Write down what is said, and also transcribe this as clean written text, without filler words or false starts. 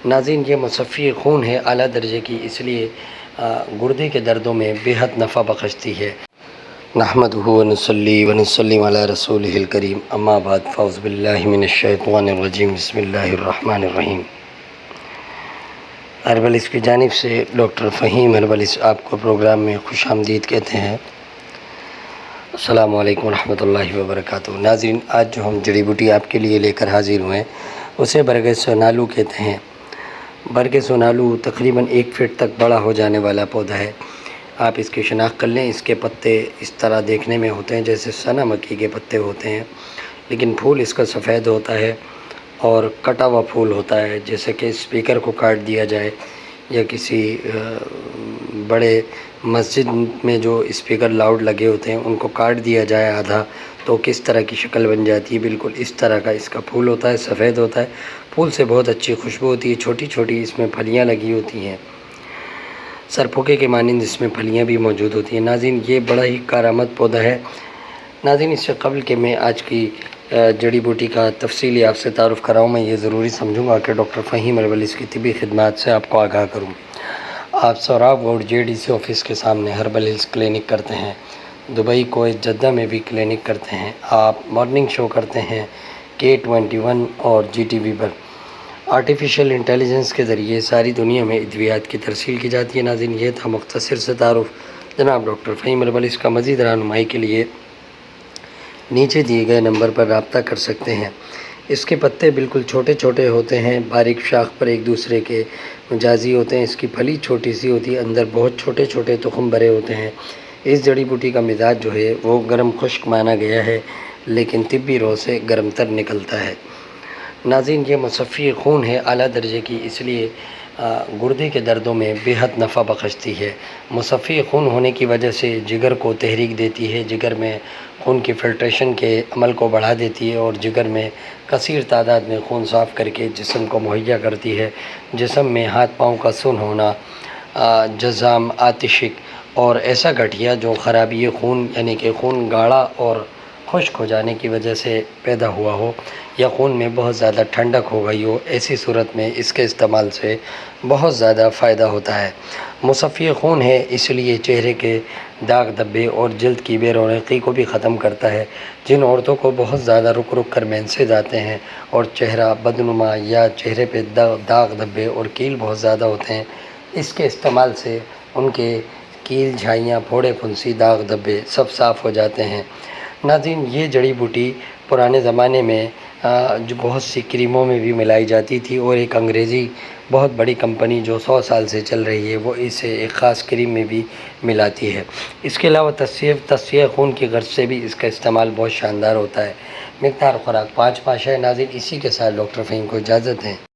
ناظرین یہ مصفی خون ہے اعلیٰ درجے کی، اس لیے گردے کے دردوں میں بے حد نفع بخشتی ہے۔ نحمدہ ونصلی ونسلم علی رسولہ الکریم، اما بعد، فاعوذ باللہ من الشیطان الرجیم، بسم اللہ الرحمن الرحیم۔ ہربلس کی جانب سے ڈاکٹر فہیم ہربلس آپ کو پروگرام میں خوش آمدید کہتے ہیں۔ السلام علیکم ورحمۃ اللہ وبرکاتہ۔ ناظرین آج جو ہم جڑی بوٹی آپ کے لیے لے کر حاضر ہوئے ہیں اسے برگ سونالو کہتے ہیں۔ برگ سونالو تقریباً 1 فٹ تک بڑا ہو جانے والا پودا ہے۔ آپ اس کی شناخت کر لیں۔ اس کے پتے اس طرح دیکھنے میں ہوتے ہیں جیسے سنا مکی کے پتے ہوتے ہیں، لیکن پھول اس کا سفید ہوتا ہے اور کٹا ہوا پھول ہوتا ہے، جیسے کہ اسپیکر کو کاٹ دیا جائے یا کسی بڑے مسجد میں جو اسپیکر لاؤڈ لگے ہوتے ہیں ان کو کاٹ دیا جائے آدھا تو کس طرح کی شکل بن جاتی ہے، بالکل اس طرح کا اس کا پھول ہوتا ہے، سفید ہوتا ہے۔ پھول سے بہت اچھی خوشبو ہوتی ہے، چھوٹی چھوٹی اس میں پھلیاں لگی ہوتی ہیں، سرپھوکے کے مانند اس میں پھلیاں بھی موجود ہوتی ہیں۔ ناظرین یہ بڑا ہی کارآمد پودا ہے۔ ناظرین اس سے قبل کہ میں آج کی جڑی بوٹی کا تفصیلی آپ سے تعارف کراؤں، میں یہ ضروری سمجھوں گا کہ ڈاکٹر فہیم ہربلس کی طبی خدمات سے آپ کو آگاہ کروں۔ آپ سوراب روڈ JDC آفس کے سامنے ہربل ہلز کلینک کرتے ہیں، دبئی کویت جدہ میں بھی کلینک کرتے ہیں۔ آپ مارننگ شو کرتے ہیں K21 اور GTV پر۔ آرٹیفیشل انٹیلیجنس کے ذریعے ساری دنیا میں ادویات کی ترسیل کی جاتی ہے۔ ناظرین یہ تھا مختصر سے تعارف جناب ڈاکٹر فہیم ہربلس کا۔ مزید رہنمائی کے لیے نیچے دیے گئے نمبر پر رابطہ کر سکتے ہیں۔ اس کے پتے بالکل چھوٹے چھوٹے ہوتے ہیں، باریک شاخ پر ایک دوسرے کے مجازی ہوتے ہیں۔ اس کی پھلی چھوٹی سی ہوتی ہے، اندر بہت چھوٹے چھوٹے تخم بھرے ہوتے ہیں۔ اس جڑی بوٹی کا مزاج جو ہے وہ گرم خشک مانا گیا ہے، لیکن طبی رو سے گرم تر نکلتا ہے۔ ناظرین یہ مصفی خون ہے اعلیٰ درجے کی، اس لیے گردے کے دردوں میں بے حد نفع بخشتی ہے۔ مصفی خون ہونے کی وجہ سے جگر کو تحریک دیتی ہے، جگر میں خون کی فلٹریشن کے عمل کو بڑھا دیتی ہے اور جگر میں کثیر تعداد میں خون صاف کر کے جسم کو مہیا کرتی ہے۔ جسم میں ہاتھ پاؤں کا سن ہونا، جزام، آتشک اور ایسا گٹھیا جو خرابی خون یعنی کہ خون گاڑھا اور خشک ہو جانے کی وجہ سے پیدا ہوا ہو یا خون میں بہت زیادہ ٹھنڈک ہو گئی ہو، ایسی صورت میں اس کے استعمال سے بہت زیادہ فائدہ ہوتا ہے۔ مصفی خون ہے، اس لیے چہرے کے داغ دھبے اور جلد کی بے رونقی کو بھی ختم کرتا ہے۔ جن عورتوں کو بہت زیادہ رک رک کر مینسز آتے ہیں اور چہرہ بدنما یا چہرے پہ داغ دھبے اور کیل بہت زیادہ ہوتے ہیں، اس کے استعمال سے ان کے کیل، جھائیاں، پھوڑے، پھنسی، داغ دھبے سب صاف ہو جاتے ہیں۔ ناظرین یہ جڑی بوٹی پرانے زمانے میں جو بہت سی کریموں میں بھی ملائی جاتی تھی، اور ایک انگریزی بہت بڑی کمپنی جو 100 سال سے چل رہی ہے وہ اسے ایک خاص کریم میں بھی ملاتی ہے۔ اس کے علاوہ تصفیہ خون کی غرض سے بھی اس کا استعمال بہت شاندار ہوتا ہے۔ مقدار خوراک 5 ہے۔ ناظرین اسی کے ساتھ ڈاکٹر فہیم کو اجازت ہے۔